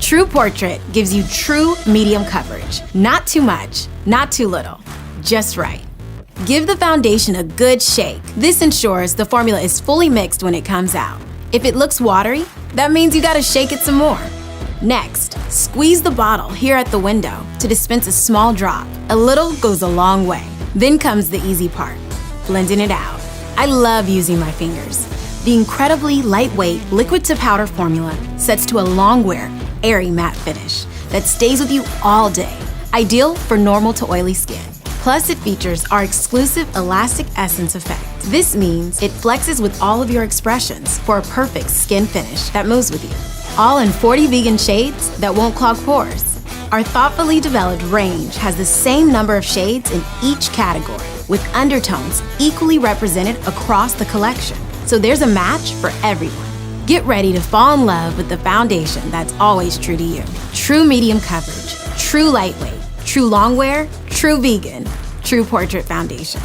True Portrait gives you true medium coverage. Not too much, not too little, just right. Give the foundation a good shake. This ensures the formula is fully mixed when it comes out. If it looks watery, that means you gotta shake it some more. Next, squeeze the bottle here at the window to dispense a small drop. A little goes a long way. Then comes the easy part, blending it out. I love using my fingers. The incredibly lightweight liquid to powder formula sets to a long-wear, airy matte finish that stays with you all day, ideal for normal to oily skin. Plus, it features our exclusive Elastic Essence effect. This means it flexes with all of your expressions for a perfect skin finish that moves with you. All in 40 vegan shades that won't clog pores. Our thoughtfully developed range has the same number of shades in each category, with undertones equally represented across the collection. So there's a match for everyone. Get ready to fall in love with the foundation that's always true to you. True medium coverage, true lightweight, true long wear, true vegan, True Portrait Foundation.